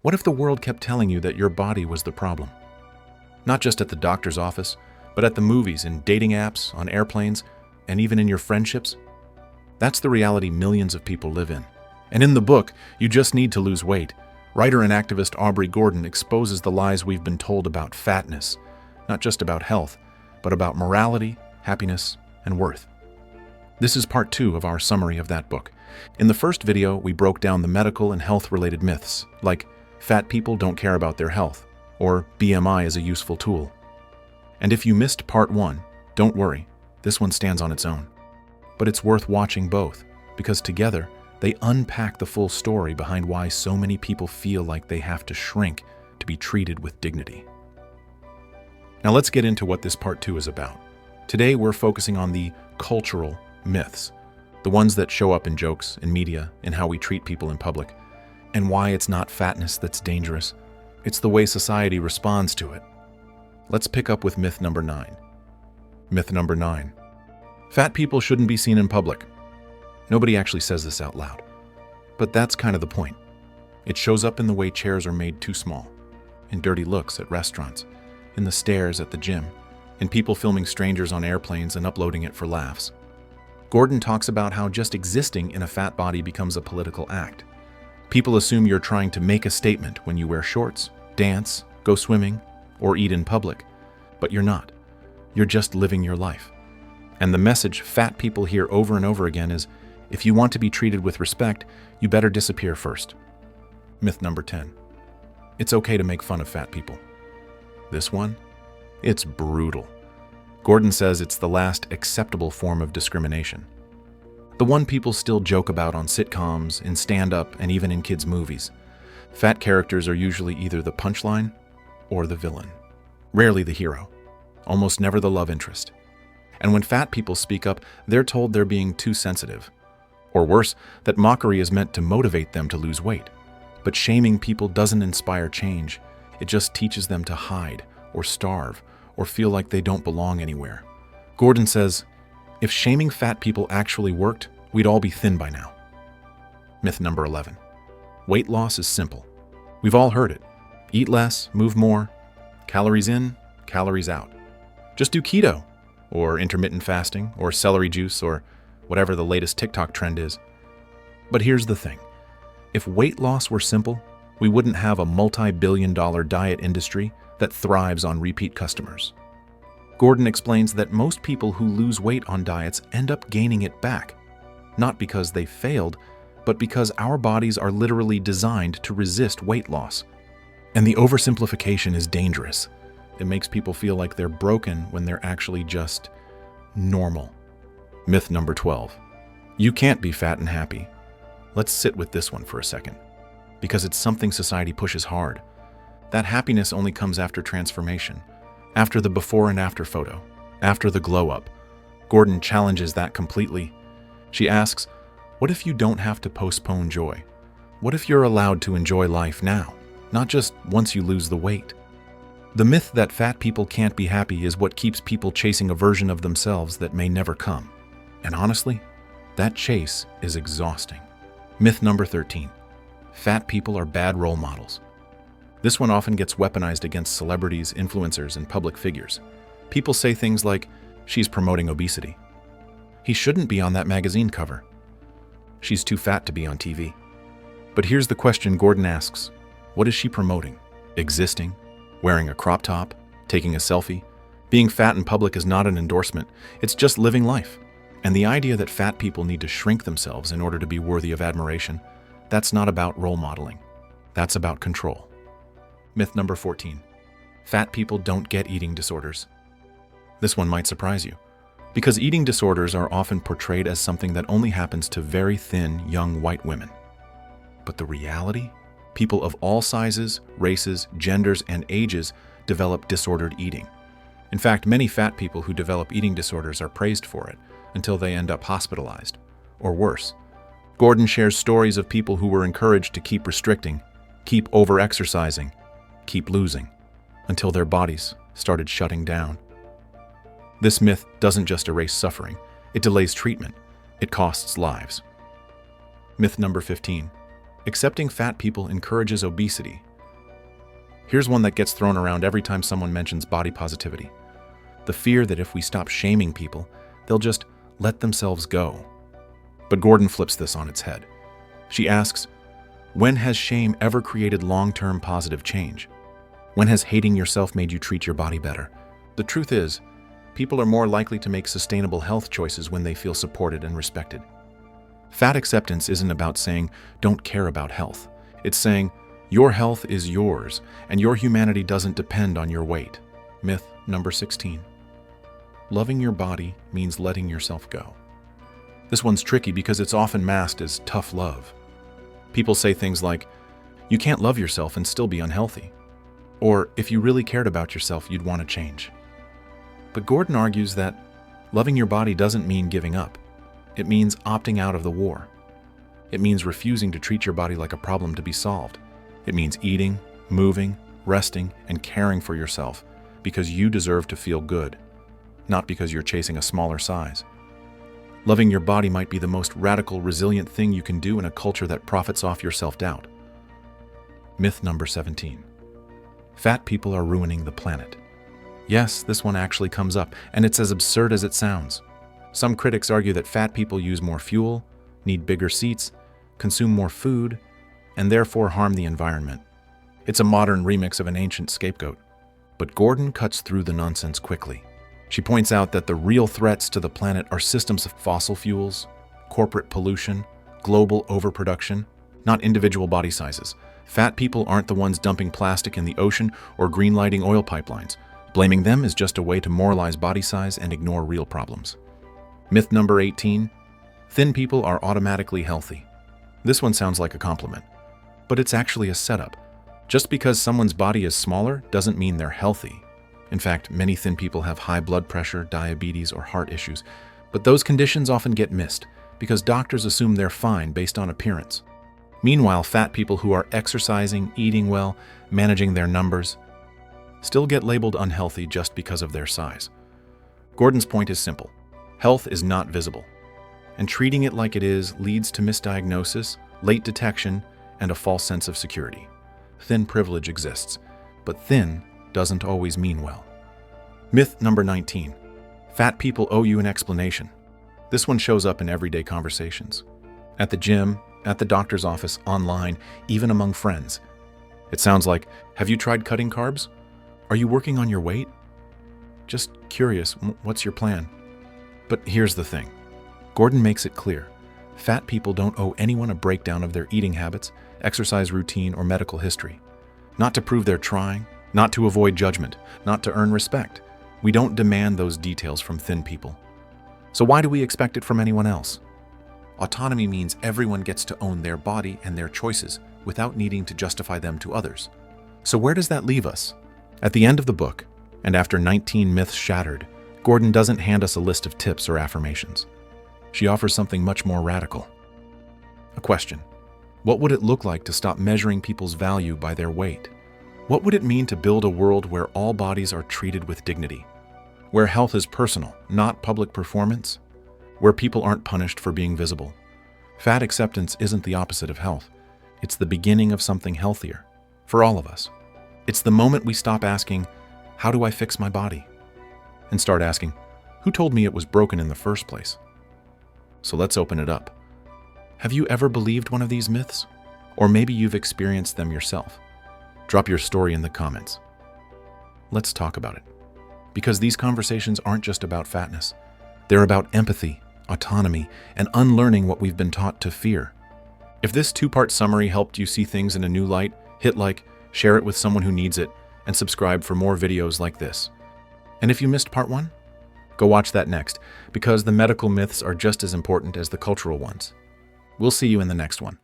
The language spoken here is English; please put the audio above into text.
What if the world kept telling you that your body was the problem? Not just at the doctor's office, but at the movies, in dating apps, on airplanes, and even in your friendships? That's the reality millions of people live in. And in the book, You Just Need to Lose Weight, writer and activist Aubrey Gordon exposes the lies we've been told about fatness, not just about health, but about morality, happiness, and worth. This is part 2 of our summary of that book. In the first video, we broke down the medical and health-related myths, like fat people don't care about their health, or BMI is a useful tool. And if you missed part 1, don't worry, this one stands on its own. But it's worth watching both, because together, they unpack the full story behind why so many people feel like they have to shrink to be treated with dignity. Now let's get into what this part 2 is about. Today we're focusing on the cultural myths, the ones that show up in jokes, in media, in how we treat people in public, and why it's not fatness that's dangerous. It's the way society responds to it. Let's pick up with myth number 9. Myth number 9. Fat people shouldn't be seen in public. Nobody actually says this out loud, but that's kind of the point. It shows up in the way chairs are made too small, in dirty looks at restaurants, in the stares at the gym, in people filming strangers on airplanes and uploading it for laughs. Gordon talks about how just existing in a fat body becomes a political act. People assume you're trying to make a statement when you wear shorts, dance, go swimming, or eat in public, but you're not. You're just living your life. And the message fat people hear over and over again is, if you want to be treated with respect, you better disappear first. Myth number 10. It's okay to make fun of fat people. This one? It's brutal. Gordon says it's the last acceptable form of discrimination. The one people still joke about on sitcoms, in stand-up, and even in kids' movies. Fat characters are usually either the punchline or the villain. Rarely the hero. Almost never the love interest. And when fat people speak up, they're told they're being too sensitive. Or worse, that mockery is meant to motivate them to lose weight. But shaming people doesn't inspire change. It just teaches them to hide, or starve, or feel like they don't belong anywhere. Gordon says, if shaming fat people actually worked, we'd all be thin by now. Myth number 11. Weight loss is simple. We've all heard it. Eat less, move more. Calories in, calories out. Just do keto, or intermittent fasting, or celery juice, or whatever the latest TikTok trend is. But here's the thing. If weight loss were simple, we wouldn't have a multi-billion-dollar diet industry that thrives on repeat customers. Gordon explains that most people who lose weight on diets end up gaining it back, not because they failed, but because our bodies are literally designed to resist weight loss. And the oversimplification is dangerous. It makes people feel like they're broken when they're actually just normal. Myth number 12. You can't be fat and happy. Let's sit with this one for a second, because it's something society pushes hard. That happiness only comes after transformation, after the before and after photo, after the glow up. Gordon challenges that completely. She asks, what if you don't have to postpone joy? What if you're allowed to enjoy life now, not just once you lose the weight? The myth that fat people can't be happy is what keeps people chasing a version of themselves that may never come. And honestly, that chase is exhausting. Myth number 13. Fat people are bad role models. This one often gets weaponized against celebrities, influencers, and public figures. People say things like, she's promoting obesity. He shouldn't be on that magazine cover. She's too fat to be on TV. But here's the question Gordon asks. What is she promoting? Existing? Wearing a crop top? Taking a selfie? Being fat in public is not an endorsement. It's just living life. And the idea that fat people need to shrink themselves in order to be worthy of admiration, that's not about role modeling. That's about control. Myth number 14. Fat people don't get eating disorders. This one might surprise you, because eating disorders are often portrayed as something that only happens to very thin, young white women. But the reality? People of all sizes, races, genders, and ages develop disordered eating. In fact, many fat people who develop eating disorders are praised for it until they end up hospitalized, or worse. Gordon shares stories of people who were encouraged to keep restricting, keep over-exercising, keep losing, until their bodies started shutting down. This myth doesn't just erase suffering, it delays treatment, it costs lives. Myth number 15. Accepting fat people encourages obesity, Here's one that gets thrown around every time someone mentions body positivity. The fear that if we stop shaming people, they'll just let themselves go. But Gordon flips this on its head. She asks, when has shame ever created long-term positive change? When has hating yourself made you treat your body better? The truth is, people are more likely to make sustainable health choices when they feel supported and respected. Fat acceptance isn't about saying, don't care about health. It's saying, your health is yours, and your humanity doesn't depend on your weight. Myth number 16. Loving your body means letting yourself go. This one's tricky because it's often masked as tough love. People say things like, you can't love yourself and still be unhealthy. Or, if you really cared about yourself, you'd want to change. But Gordon argues that loving your body doesn't mean giving up. It means opting out of the war. It means refusing to treat your body like a problem to be solved. It means eating, moving, resting, and caring for yourself because you deserve to feel good, not because you're chasing a smaller size. Loving your body might be the most radical, resilient thing you can do in a culture that profits off your self-doubt. Myth number 17. Fat people are ruining the planet. Yes, this one actually comes up, and it's as absurd as it sounds. Some critics argue that fat people use more fuel, need bigger seats, consume more food, and therefore harm the environment. It's a modern remix of an ancient scapegoat. But Gordon cuts through the nonsense quickly. She points out that the real threats to the planet are systems of fossil fuels, corporate pollution, global overproduction, not individual body sizes. Fat people aren't the ones dumping plastic in the ocean or greenlighting oil pipelines. Blaming them is just a way to moralize body size and ignore real problems. Myth number 18. Thin people are automatically healthy. This one sounds like a compliment, but it's actually a setup. Just because someone's body is smaller doesn't mean they're healthy. In fact, many thin people have high blood pressure, diabetes, or heart issues, but those conditions often get missed because doctors assume they're fine based on appearance. Meanwhile, fat people who are exercising, eating well, managing their numbers, still get labeled unhealthy just because of their size. Gordon's point is simple. Health is not visible, and treating it like it is leads to misdiagnosis, late detection, and a false sense of security. Thin privilege exists, but thin doesn't always mean well. Myth number 19. Fat people owe you an explanation. This one shows up in everyday conversations. At the gym, at the doctor's office, online, even among friends. It sounds like, have you tried cutting carbs? Are you working on your weight? Just curious, what's your plan? But here's the thing. Gordon makes it clear. Fat people don't owe anyone a breakdown of their eating habits, exercise routine, or medical history. Not to prove they're trying, not to avoid judgment, not to earn respect. We don't demand those details from thin people. So why do we expect it from anyone else? Autonomy means everyone gets to own their body and their choices without needing to justify them to others. So where does that leave us? At the end of the book, and after 19 myths shattered, Gordon doesn't hand us a list of tips or affirmations. She offers something much more radical. A question. What would it look like to stop measuring people's value by their weight? What would it mean to build a world where all bodies are treated with dignity? Where health is personal, not public performance? Where people aren't punished for being visible? Fat acceptance isn't the opposite of health. It's the beginning of something healthier, for all of us. It's the moment we stop asking, how do I fix my body? And start asking, who told me it was broken in the first place? So let's open it up. Have you ever believed one of these myths? Or maybe you've experienced them yourself. Drop your story in the comments. Let's talk about it. Because these conversations aren't just about fatness. They're about empathy, autonomy, and unlearning what we've been taught to fear. If this two-part summary helped you see things in a new light, hit like, share it with someone who needs it, and subscribe for more videos like this. And if you missed part 1, go watch that next, because the medical myths are just as important as the cultural ones. We'll see you in the next one.